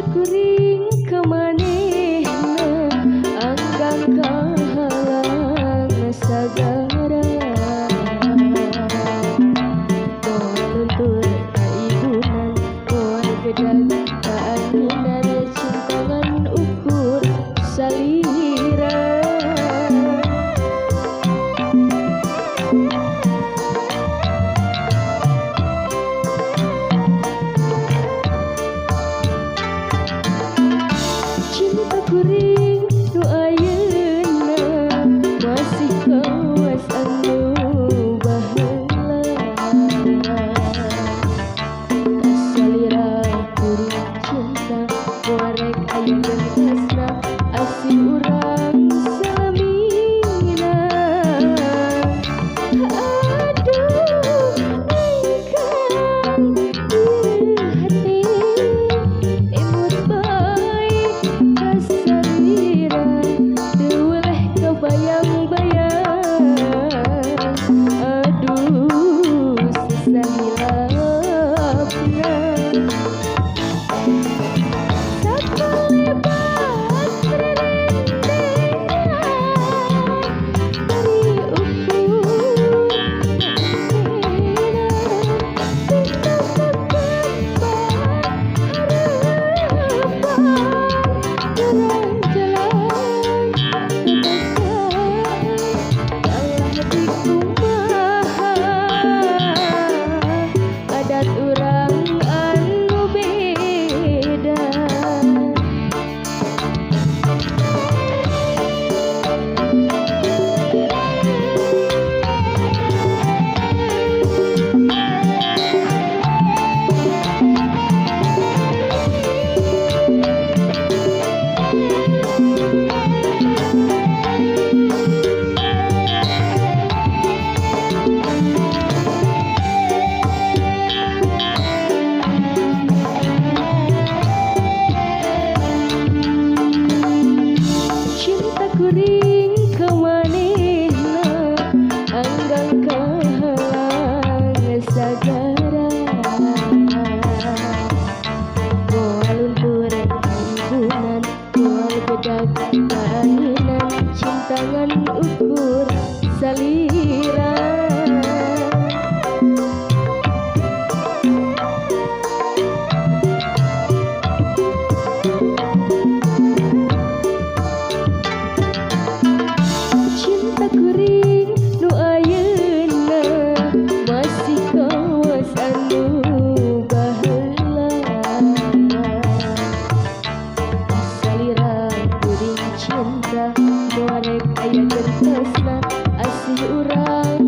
kuring ke manehna, anggang kahalang sagara. Moal luntur kaibunan, moal gedag kaanginan, cinta ngan ukur salira. Cinta kuring nu ayeuna, masih kawas anu baheula. Kasalira kuring cinta, korek aya gentosna, asih urang salamina. Aduh engkang hati imut baik kasalira, oleh ke bayang-bayang. Aduh Sesah Hilapna, sakalebat berendengan dari ukur manehna, adat urang anu beda. Cinta kuring ke manehna, anggang kahalang sagara. Moal luntur kaibunan, moal gedag kaanginan, cinta ngan ukur salira. Cinta kuring nu ayeuna, masih kawas anu baheula. Kasalira kuring cinta, korek aya gentosna, asih urang